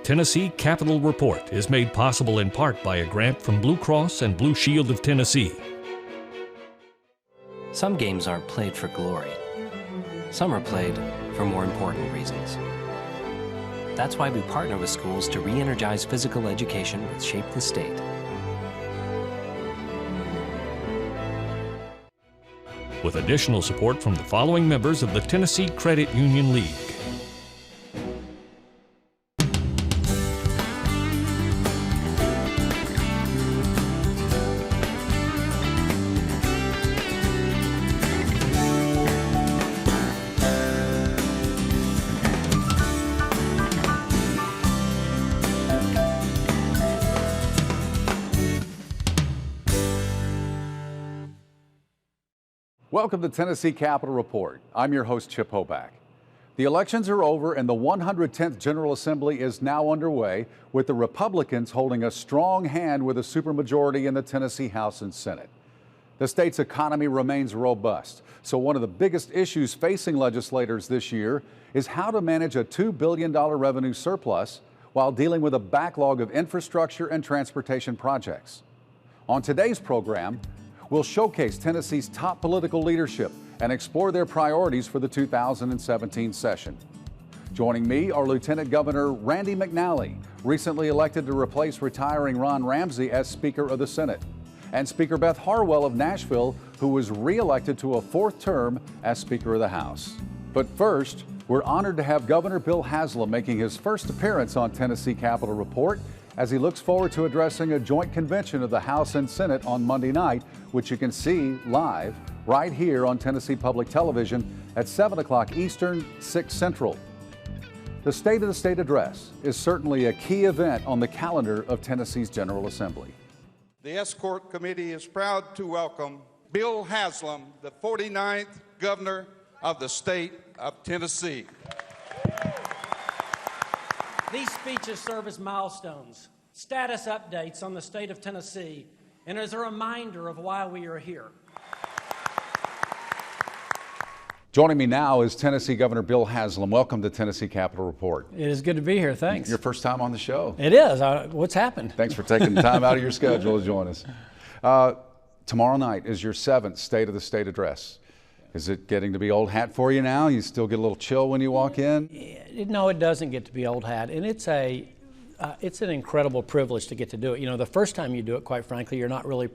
Tennessee Capital Report is made possible in part by a grant from Blue Cross and Blue Shield of Tennessee. Some games aren't played for glory. Some are played for more important reasons. That's why we partner with schools to re-energize physical education with Shape the State. With additional support from the following members of the Tennessee Credit Union League. Welcome to Tennessee Capital Report. I'm your host, Chip Hoback. The elections are over and the 110th General Assembly is now underway, with the Republicans holding a strong hand with a supermajority in the Tennessee House and Senate. The state's economy remains robust, so one of the biggest issues facing legislators this year is how to manage a $2 billion revenue surplus while dealing with a backlog of infrastructure and transportation projects. On today's program, we'll showcase Tennessee's top political leadership and explore their priorities for the 2017 session. Joining me are Lieutenant Governor Randy McNally, recently elected to replace retiring Ron Ramsey as Speaker of the Senate, and Speaker Beth Harwell of Nashville, who was re-elected to a fourth term as Speaker of the House. But first, we're honored to have Governor Bill Haslam making his first appearance on Tennessee Capital Report, as he looks forward to addressing a joint convention of the House and Senate on Monday night, which you can see live right here on Tennessee Public Television at 7 o'clock Eastern, 6 Central. The State of the State Address is certainly a key event on the calendar of Tennessee's General Assembly. The Escort Committee is proud to welcome Bill Haslam, the 49th Governor of the State of Tennessee. These speeches serve as milestones, status updates on the state of Tennessee, and as a reminder of why we are here. Joining me now is Tennessee Governor Bill Haslam. Welcome to Tennessee Capital Report. It is good to be here, thanks. Your first time on the show. It is. What's happened? Thanks for taking the time out of your schedule to join us. Tomorrow night is your 7th State of the State Address. Is it getting to be old hat for you now? You still get a little chill when you walk in? No, it doesn't get to be old hat, and it's an incredible privilege to get to do it. You know, the first time you do it, quite frankly, you're not really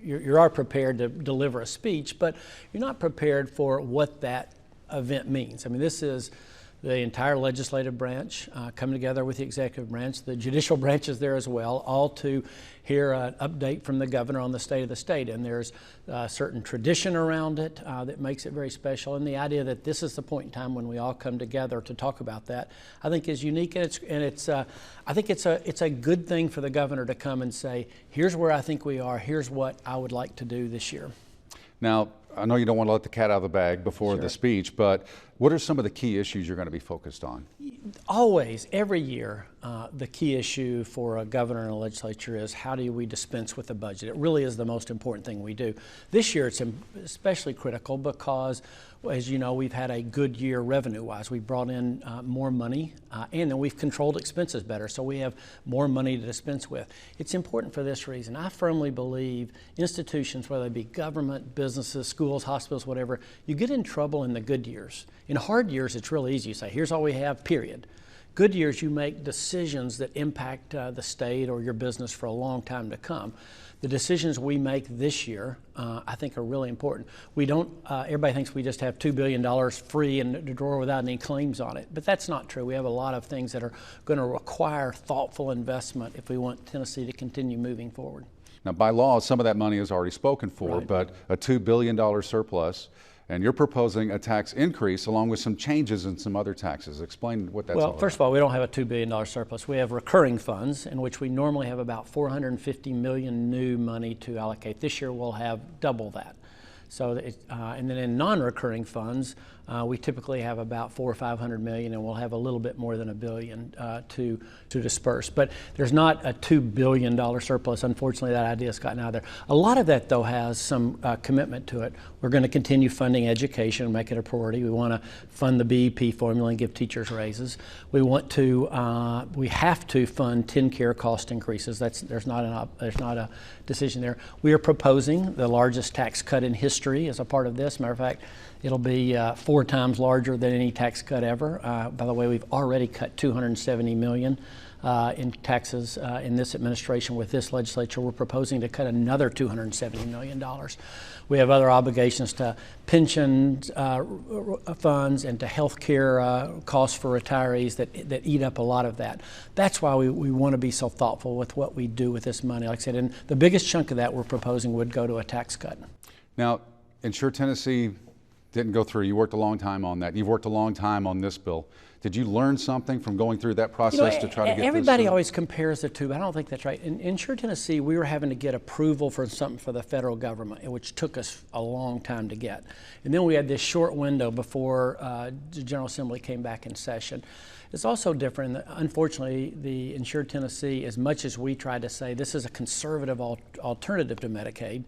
you are prepared to deliver a speech, but you're not prepared for what that event means. I mean, this is the entire legislative branch coming together with the executive branch. The judicial branch is there as well, all to hear an update from the governor on the state of the state. And there's a certain tradition around it that makes it very special. And the idea that this is the point in time when we all come together to talk about that, I think is unique. And I think it's a good thing for the governor to come and say, here's where I think we are, here's what I would like to do this year. Now, I know you don't want to let the cat out of the bag before the speech, but what are some of the key issues you're going to be focused on? Always, every year, the key issue for a governor and a legislature is how do we dispense with the budget? It really is the most important thing we do. This year it's especially critical because, as you know, we've had a good year revenue-wise. We brought in more money and then we've controlled expenses better, so we have more money to dispense with. It's important for this reason. I firmly believe institutions, whether they be government, businesses, schools, hospitals, whatever, you get in trouble in the good years. In hard years, it's really easy. You say, here's all we have, period. Good years, you make decisions that impact the state or your business for a long time to come. The decisions we make this year, I think, are really important. We don't, everybody thinks we just have $2 billion free in the drawer without any claims on it, but that's not true. We have a lot of things that are going to require thoughtful investment if we want Tennessee to continue moving forward. Now, by law, some of that money is already spoken for, but a $2 billion surplus, and you're proposing a tax increase along with some changes in some other taxes. Explain what that's all about. Well, first of all, we don't have a $2 billion surplus. We have recurring funds in which we normally have about $450 million new money to allocate. This year we'll have double that. So, and then in non-recurring funds, We typically have about $400 or $500 million, and we'll have a little bit more than $1 billion to disperse. But there's not a $2 billion surplus. Unfortunately, that idea has gotten out there. A lot of that, though, has some commitment to it. We're going to continue funding education and make it a priority. We want to fund the BEP formula and give teachers raises. We want to, we have to fund TennCare cost increases. There's not a decision there. We are proposing the largest tax cut in history as a part of this. Matter of fact, it'll be 4 times larger than any tax cut ever. By the way, we've already cut $270 million in taxes in this administration. With this legislature, we're proposing to cut another $270 million. We have other obligations to pension funds and to health care costs for retirees that eat up a lot of that. That's why we want to be so thoughtful with what we do with this money. Like I said, and the biggest chunk of that we're proposing would go to a tax cut. Now, Insure Tennessee didn't go through. You worked a long time on that. You've worked a long time on this bill. Did you learn something from going through that process to try to get everybody this always compares the two, but I don't think that's right. In Insure Tennessee, we were having to get approval for something for the federal government, which took us a long time to get. And then we had this short window before the General Assembly came back in session. It's also different. Unfortunately, the Insure Tennessee, as much as we tried to say this is a conservative alternative to Medicaid,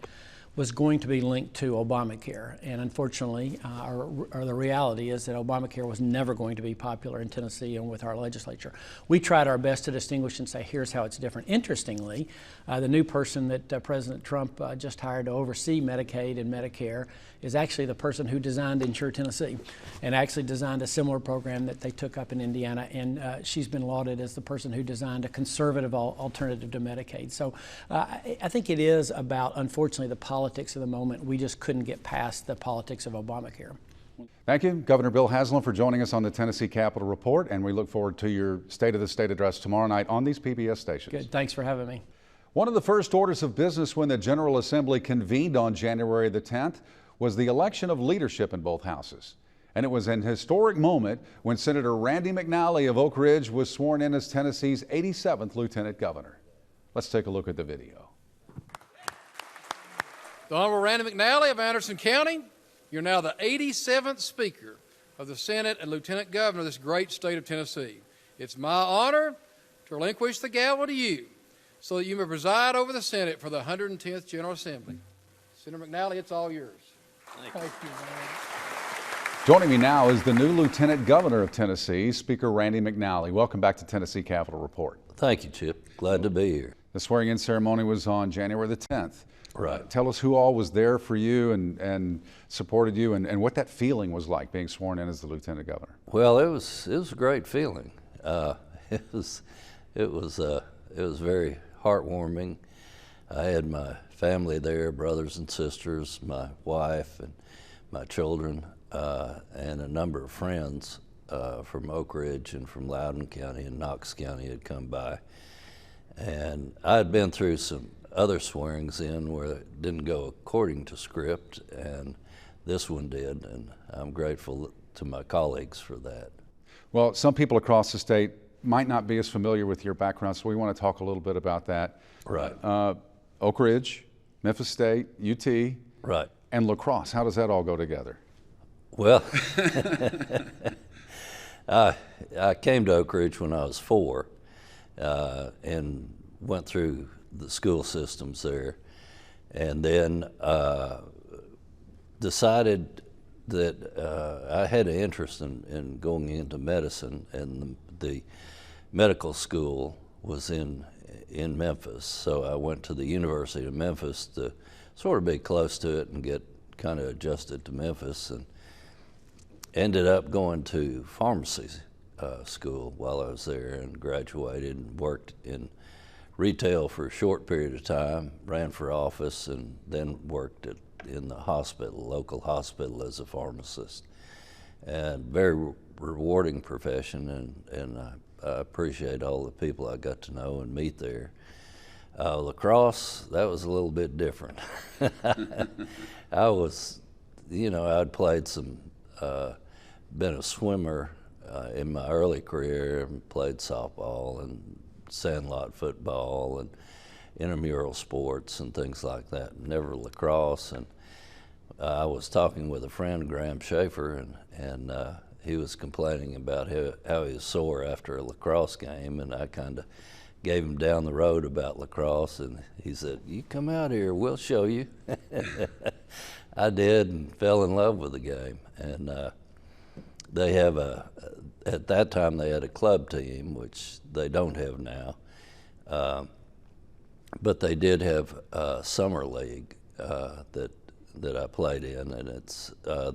was going to be linked to Obamacare. And unfortunately, the reality is that Obamacare was never going to be popular in Tennessee and with our legislature. We tried our best to distinguish and say, here's how it's different. Interestingly, the new person that President Trump just hired to oversee Medicaid and Medicare is actually the person who designed Insure Tennessee and actually designed a similar program that they took up in Indiana. And she's been lauded as the person who designed a conservative alternative to Medicaid. So I think it is about, unfortunately, the politics of the moment. We just couldn't get past the politics of Obamacare. Thank you, Governor Bill Haslam, for joining us on the Tennessee Capitol Report, and we look forward to your State of the State address tomorrow night on these PBS stations. Good. Thanks for having me. One of the first orders of business when the General Assembly convened on January the 10th was the election of leadership in both houses. And it was an historic moment when Senator Randy McNally of Oak Ridge was sworn in as Tennessee's 87th Lieutenant Governor. Let's take a look at the video. The Honorable Randy McNally of Anderson County, you're now the 87th Speaker of the Senate and Lieutenant Governor of this great state of Tennessee. It's my honor to relinquish the gavel to you so that you may preside over the Senate for the 110th General Assembly. Senator McNally, it's all yours. Thank you, man. Joining me now is the new Lieutenant Governor of Tennessee, Speaker Randy McNally. Welcome back to Tennessee Capitol Report. Thank you, Chip. Glad to be here. The swearing-in ceremony was on January the 10th. Right. Tell us who all was there for you and supported you, and what that feeling was like being sworn in as the Lieutenant Governor. Well, it was a great feeling. It was very heartwarming. I had my family there, brothers and sisters, my wife and my children, and a number of friends from Oak Ridge and from Loudoun County and Knox County had come by. And I had been through some other swearings in where it didn't go according to script, and this one did, and I'm grateful to my colleagues for that. Well, some people across the state might not be as familiar with your background, so we want to talk a little bit about that. Right. Oak Ridge, Memphis State, UT, Right. and La Crosse. How does that all go together? Well, I came to Oak Ridge when I was 4 and went through the school systems there, and then decided that I had an interest in going into medicine, and the medical school was in Memphis, so I went to the University of Memphis to sort of be close to it and get kind of adjusted to Memphis, and ended up going to pharmacy school while I was there, and graduated and worked in retail for a short period of time, ran for office, and then worked in the hospital, local hospital, as a pharmacist. And very rewarding profession, and I appreciate all the people I got to know and meet there. La Crosse, that was a little bit different. I was, I'd played been a swimmer in my early career, and played softball and sandlot football and intramural sports and things like that. Never lacrosse. And I was talking with a friend, Graham Schaefer, and he was complaining about how he was sore after a lacrosse game, and I kind of gave him down the road about lacrosse, and he said, "You come out here, we'll show you." I did, and fell in love with the game. And they have at that time they had a club team, which they don't have now, but they did have a summer league that I played in, and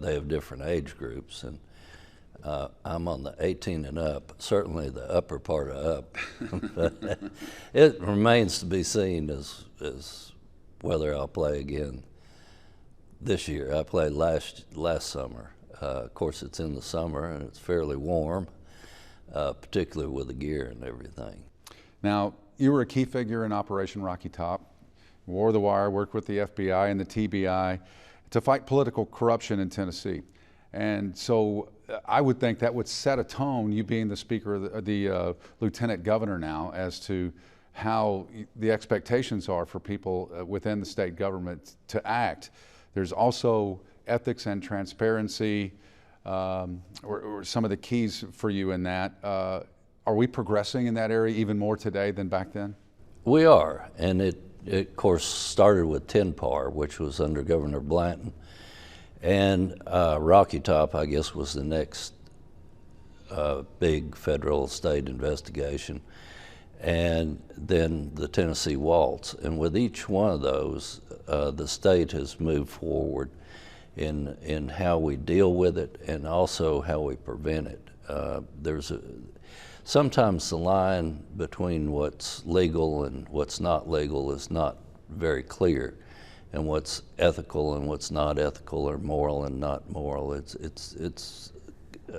they have different age groups, and I'm on the 18 and up, certainly the upper part of up. But it remains to be seen as whether I'll play again this year. I played last summer. Of course, it's in the summer and it's fairly warm, particularly with the gear and everything. Now, you were a key figure in Operation Rocky Top. Wore the wire, worked with the FBI and the TBI to fight political corruption in Tennessee. And so I would think that would set a tone, you being the speaker, the lieutenant governor now, as to how the expectations are for people within the state government to act. There's also ethics and transparency, or some of the keys for you in that. Are we progressing in that area even more today than back then? We are, and it of course started with TNPAR, which was under Governor Blanton. And Rocky Top, I guess, was the next big federal state investigation. And then the Tennessee Waltz. And with each one of those, the state has moved forward in how we deal with it and also how we prevent it. Sometimes the line between what's legal and what's not legal is not very clear, and what's ethical and what's not ethical, or moral and not moral.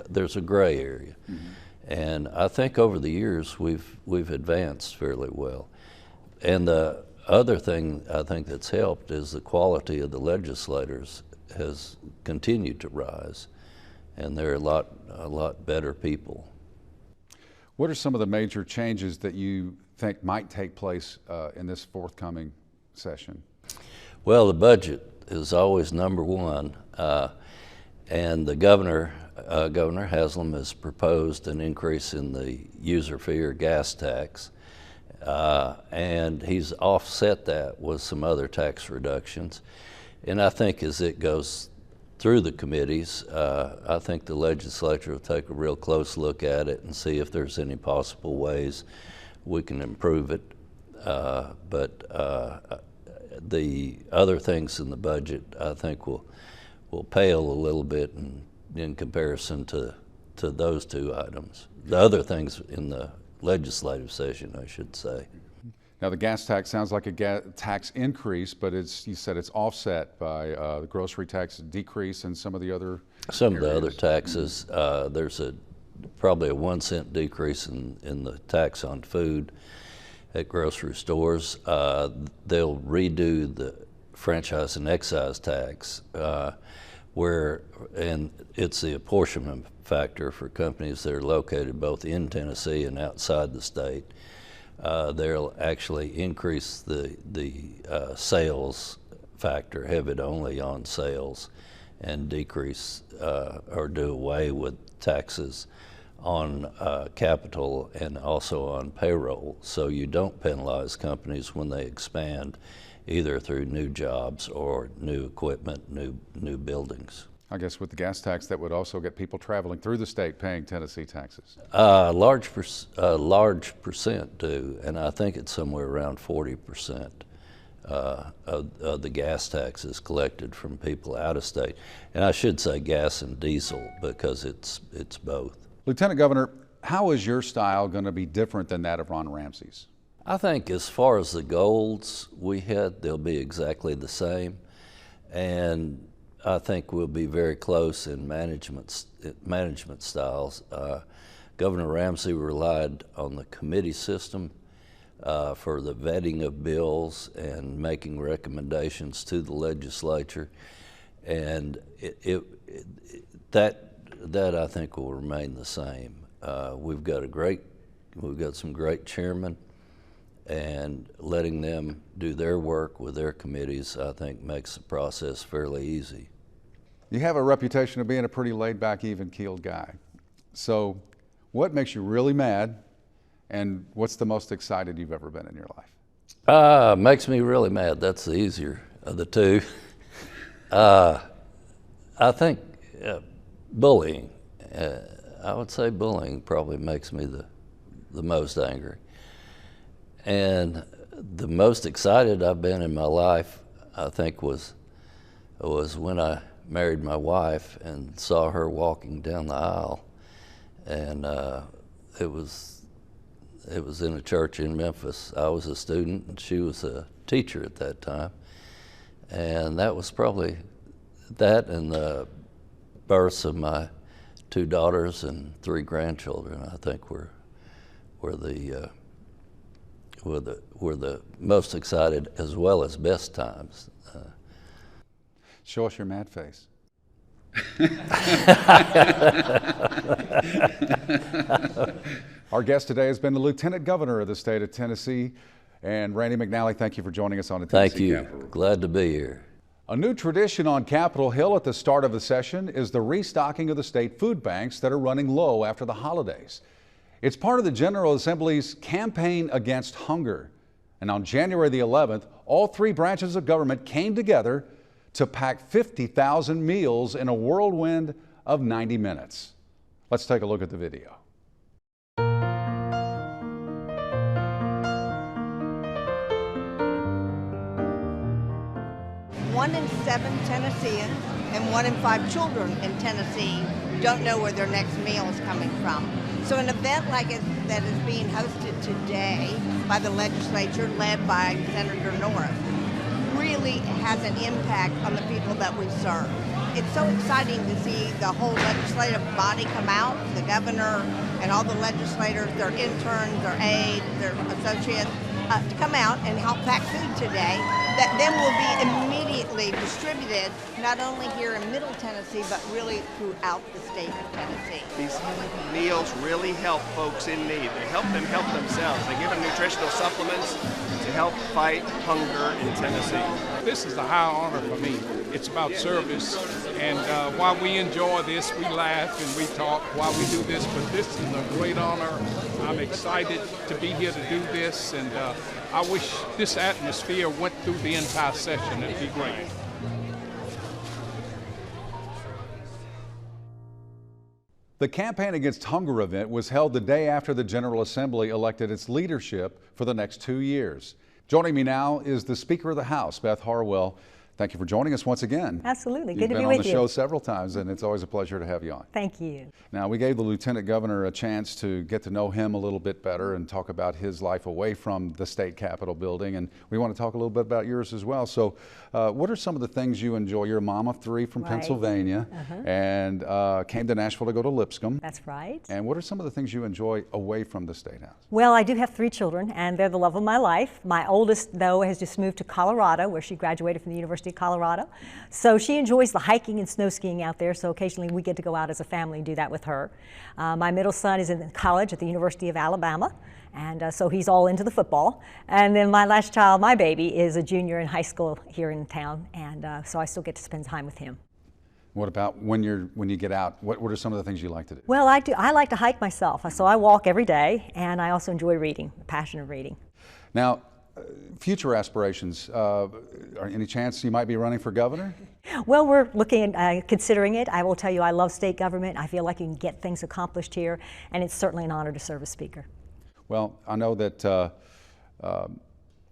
There's a gray area. Mm-hmm. And I think over the years we've advanced fairly well. And the other thing I think that's helped is the quality of the legislators has continued to rise, and they're a lot better people. What are some of the major changes that you think might take place in this forthcoming session? Well, the budget is always number one, and the Governor Haslam has proposed an increase in the user fee or gas tax, and he's offset that with some other tax reductions. And I think as it goes through the committees, I think the legislature will take a real close look at it and see if there's any possible ways we can improve it. But the other things in the budget, I think, will pale a little bit in comparison to those two items. The other things in the legislative session, I should say. Now, the gas tax sounds like a tax increase, but you said it's offset by the grocery tax decrease and some of the other Some areas. of the other taxes. There's probably a 1 cent decrease in the tax on food at grocery stores. They'll redo the franchise and excise tax, and it's the apportionment factor for companies that are located both in Tennessee and outside the state. They'll actually increase the sales factor, have it only on sales, and decrease or do away with taxes on capital and also on payroll, so you don't penalize companies when they expand, either through new jobs or new equipment, new buildings. I guess with the gas tax, that would also get people traveling through the state paying Tennessee taxes. Large percent do, and I think it's somewhere around 40% of the gas taxes collected from people out of state. And I should say gas and diesel, because it's both. Lieutenant Governor, how is your style going to be different than that of Ron Ramsey's? I think as far as the goals we had, they'll be exactly the same. And I think we'll be very close in management styles. Governor Ramsey relied on the committee system for the vetting of bills and making recommendations to the legislature, and that I think will remain the same. We've got some great chairmen, and letting them do their work with their committees, I think, makes the process fairly easy. You have a reputation of being a pretty laid-back, even-keeled guy. So what makes you really mad, and what's the most excited you've ever been in your life? Makes me really mad. That's the easier of the two. I think bullying. I would say bullying probably makes me the most angry. And the most excited I've been in my life, I think, was when I married my wife and saw her walking down the aisle. And it was in a church in Memphis. I was a student and she was a teacher at that time. And that was probably that, and the births of my 2 daughters and 3 grandchildren, I think were the most excited, as well as best times. Show us your mad face. Our guest today has been the Lieutenant Governor of the state of Tennessee. And Randy McNally, thank you for joining us on the Tennessee Thank you. Capitol. Glad to be here. A new tradition on Capitol Hill at the start of the session is the restocking of the state food banks that are running low after the holidays. It's part of the General Assembly's campaign against hunger. And on January the 11th, all 3 branches of government came together to pack 50,000 meals in a whirlwind of 90 minutes. Let's take a look at the video. 1 in 7 Tennesseans and 1 in 5 children in Tennessee don't know where their next meal is coming from. So an event like that is being hosted today by the legislature led by Senator Norris really has an impact on the people that we serve. It's so exciting to see the whole legislative body come out, the governor and all the legislators, their interns, their aides, their associates, to come out and help pack food today that then will be immediately distributed not only here in Middle Tennessee but really throughout the state of Tennessee. These meals really help folks in need. They help them help themselves. They give them nutritional supplements to help fight hunger in Tennessee. This is a high honor for me. It's about service, and while we enjoy this, we laugh and we talk while we do this, but this is a great honor. I'm excited to be here to do this, and I wish this atmosphere went through the entire session. It'd be great. The Campaign Against Hunger event was held the day after the General Assembly elected its leadership for the next 2 years. Joining me now is the Speaker of the House, Beth Harwell. Thank you for joining us once again. Absolutely. You've Good to be with you. been on the show several times, and it's always a pleasure to have you on. Thank you. Now, we gave the Lieutenant Governor a chance to get to know him a little bit better and talk about his life away from the state capitol building, and we want to talk a little bit about yours as well. So what are some of the things you enjoy? You're a mom of 3 from Pennsylvania, and came to Nashville to go to Lipscomb. That's right. And what are some of the things you enjoy away from the State House? Well, I do have 3 children, and they're the love of my life. My oldest, though, has just moved to Colorado, where she graduated from the University of Colorado. So she enjoys the hiking and snow skiing out there, so occasionally we get to go out as a family and do that with her. My middle son is in college at the University of Alabama, and so he's all into the football. And then my last child, my baby, is a junior in high school here in town, and so I still get to spend time with him. What about when you get out? What are some of the things you like to do? Well, I like to hike myself, so I walk every day, and I also enjoy reading, the passion of reading. Now, future aspirations, any chance you might be running for governor? Well, we're looking at considering it. I will tell you, I love state government. I feel like you can get things accomplished here, and it's certainly an honor to serve as Speaker. Well, I know that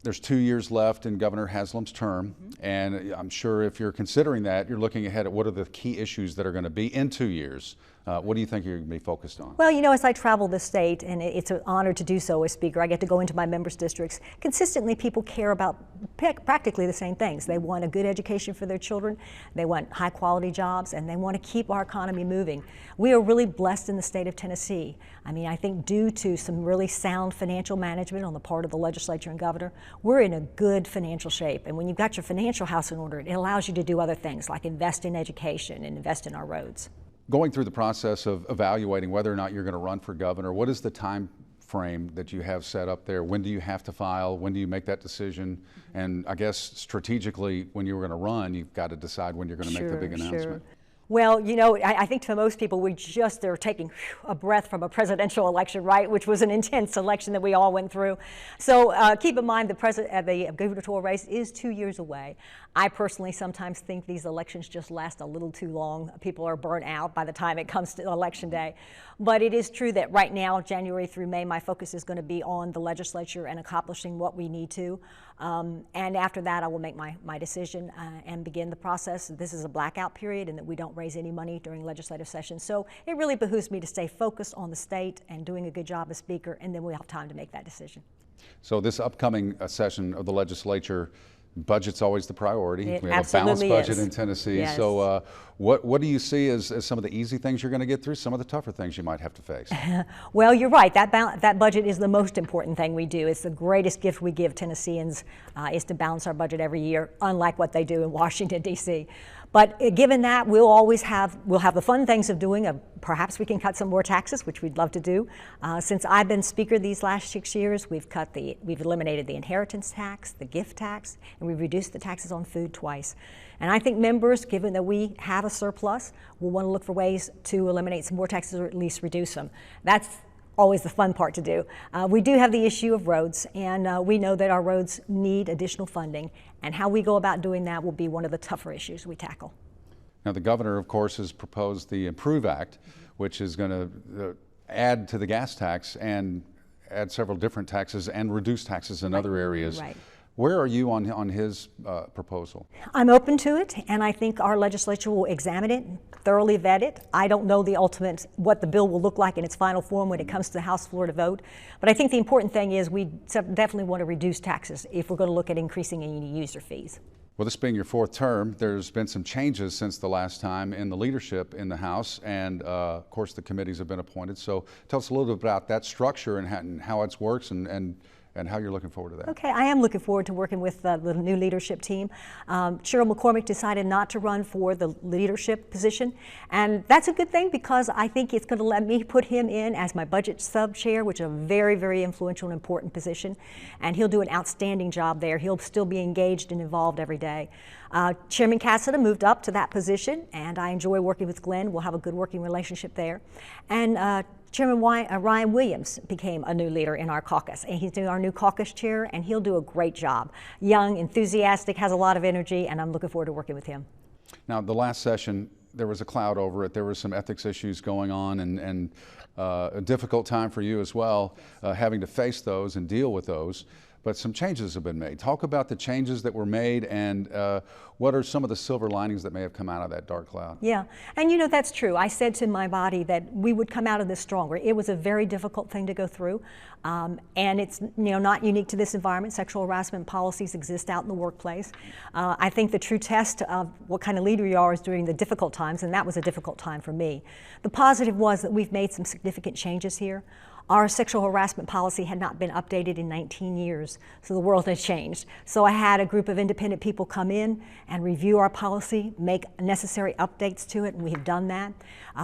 there's 2 years left in Governor Haslam's term, and I'm sure if you're considering that, you're looking ahead at what are the key issues that are going to be in 2 years. What do you think you're going to be focused on? Well, you know, as I travel the state, and it's an honor to do so as Speaker, I get to go into my members' districts. Consistently, people care about practically the same things. They want a good education for their children, they want high-quality jobs, and they want to keep our economy moving. We are really blessed in the state of Tennessee. I mean, I think due to some really sound financial management on the part of the legislature and governor, we're in a good financial shape. And when you've got your financial house in order, it allows you to do other things like invest in education and invest in our roads. Going through the process of evaluating whether or not you're going to run for governor, what is the time frame that you have set up there? When do you have to file? When do you make that decision? And I guess strategically, when you're going to run, you've got to decide when you're going to make the big announcement. Well, you know, I think for most people, they're taking a breath from a presidential election, right, which was an intense election that we all went through. So keep in mind the gubernatorial race is 2 years away. I personally sometimes think these elections just last a little too long. People are burnt out by the time it comes to election day. But it is true that right now, January through May, my focus is going to be on the legislature and accomplishing what we need to. And after that, I will make my decision and begin the process. This is a blackout period and that we don't raise any money during legislative session. So it really behooves me to stay focused on the state and doing a good job as Speaker, and then we'll have time to make that decision. So this upcoming session of the legislature, budget's always the priority. We have a balanced budget in Tennessee. Yes. So what do you see as some of the easy things you're going to get through, some of the tougher things you might have to face? Well, you're right. That budget is the most important thing we do. It's the greatest gift we give Tennesseans is to balance our budget every year, unlike what they do in Washington, D.C. But given that, we'll have the fun things of doing. Perhaps we can cut some more taxes, which we'd love to do. Since I've been Speaker these last 6 years, we've eliminated the inheritance tax, the gift tax, and we've reduced the taxes on food twice. And I think members, given that we have a surplus, will want to look for ways to eliminate some more taxes or at least reduce them. That's always the fun part to do. We do have the issue of roads, and we know that our roads need additional funding, and how we go about doing that will be one of the tougher issues we tackle. Now, the governor, of course, has proposed the Improve Act, which is going to add to the gas tax and add several different taxes and reduce taxes in other areas. Right. Where are you on his proposal? I'm open to it, and I think our legislature will examine it, thoroughly vet it. I don't know the ultimate, what the bill will look like in its final form when it comes to the House floor to vote, but I think the important thing is we definitely want to reduce taxes if we're going to look at increasing any user fees. Well, this being your fourth term, there's been some changes since the last time in the leadership in the House, and of course the committees have been appointed. So tell us a little bit about that structure and how it works and how you're looking forward to that. Okay, I am looking forward to working with the new leadership team. Cheryl McCormick decided not to run for the leadership position, and that's a good thing because I think it's going to let me put him in as my budget sub-chair, which is a very, very influential and important position, and he'll do an outstanding job there. He'll still be engaged and involved every day. Chairman Cassada moved up to that position, and I enjoy working with Glenn. We'll have a good working relationship there. And Chairman Ryan Williams became a new leader in our caucus, and he's our new caucus chair, and he'll do a great job. Young, enthusiastic, has a lot of energy, and I'm looking forward to working with him. Now, the last session, there was a cloud over it. There were some ethics issues going on, and a difficult time for you as well, having to face those and deal with those. But some changes have been made. Talk about the changes that were made and what are some of the silver linings that may have come out of that dark cloud? Yeah, and you know, that's true. I said to my body that we would come out of this stronger. It was a very difficult thing to go through, and it's not unique to this environment. Sexual harassment policies exist out in the workplace. I think the true test of what kind of leader you are is during the difficult times, and that was a difficult time for me. The positive was that we've made some significant changes here. Our sexual harassment policy had not been updated in 19 years, so the world has changed. So I had a group of independent people come in and review our policy, make necessary updates to it, and we have done that.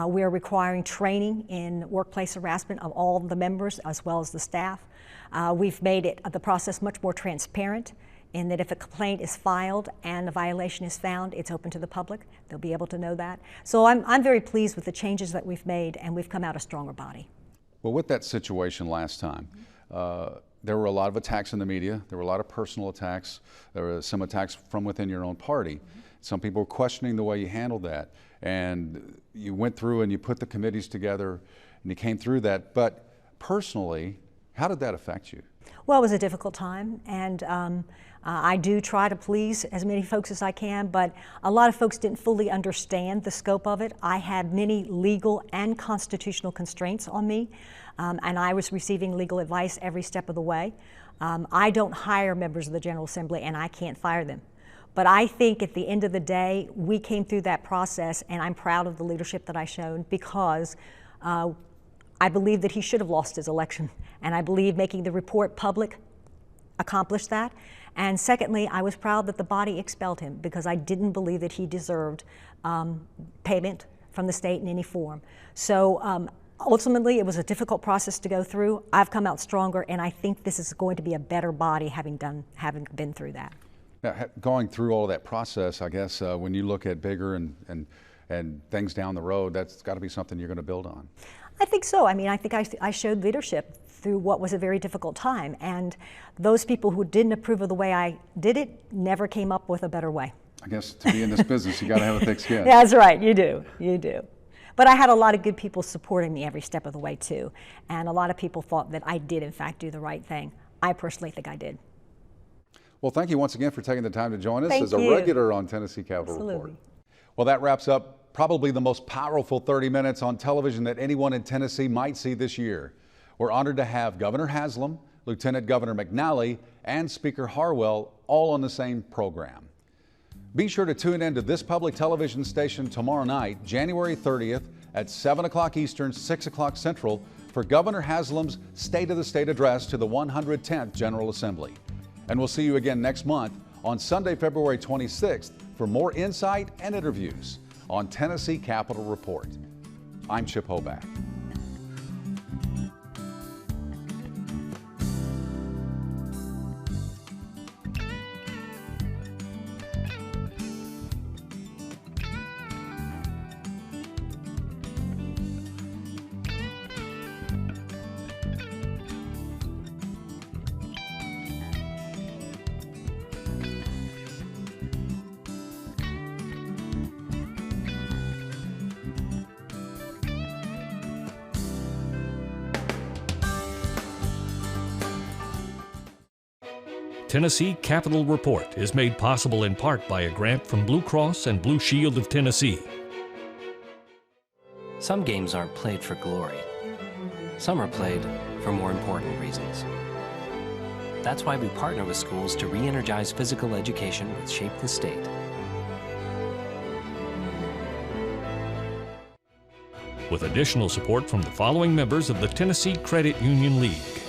We are requiring training in workplace harassment of all of the members as well as the staff. We've made the process much more transparent in that if a complaint is filed and a violation is found, it's open to the public. They'll be able to know that. So I'm very pleased with the changes that we've made, and we've come out a stronger body. Well, with that situation last time, there were a lot of attacks in the media. There were a lot of personal attacks. There were some attacks from within your own party. Some people were questioning the way you handled that. And you went through and you put the committees together and you came through that. But personally, how did that affect you? Well, it was a difficult time, and I do try to please as many folks as I can, but a lot of folks didn't fully understand the scope of it. I had many legal and constitutional constraints on me, and I was receiving legal advice every step of the way. I don't hire members of the General Assembly, and I can't fire them. But I think at the end of the day, we came through that process, and I'm proud of the leadership that I showed because I believe that he should have lost his election, and I believe making the report public accomplished that. And secondly, I was proud that the body expelled him because I didn't believe that he deserved payment from the state in any form. So ultimately, it was a difficult process to go through. I've come out stronger, and I think this is going to be a better body having been through that. Now, going through all of that process, I guess when you look at Bigger and and things down the road, that's got to be something you're going to build on. I think so. I mean, I think I showed leadership through what was a very difficult time, and those people who didn't approve of the way I did it never came up with a better way. I guess to be in this business, you got to have a thick skin. That's right, you do, you do. But I had a lot of good people supporting me every step of the way too, and a lot of people thought that I did in fact do the right thing. I personally think I did. Well, thank you once again for taking the time to join us Thank as a you. regular on Tennessee Capitol Report. Well, that wraps up probably the most powerful 30 minutes on television that anyone in Tennessee might see this year. We're honored to have Governor Haslam, Lieutenant Governor McNally, and Speaker Harwell all on the same program. Be sure to tune in to this public television station tomorrow night, January 30th at 7 o'clock Eastern, 6 o'clock Central for Governor Haslam's State of the State address to the 110th General Assembly. And we'll see you again next month on Sunday, February 26th for more insight and interviews on Tennessee Capitol Report. I'm Chip Hoback. Tennessee Capitol Report is made possible in part by a grant from Blue Cross and Blue Shield of Tennessee. Some games aren't played for glory. Some are played for more important reasons. That's why we partner with schools to re-energize physical education with Shape the State. With additional support from the following members of the Tennessee Credit Union League: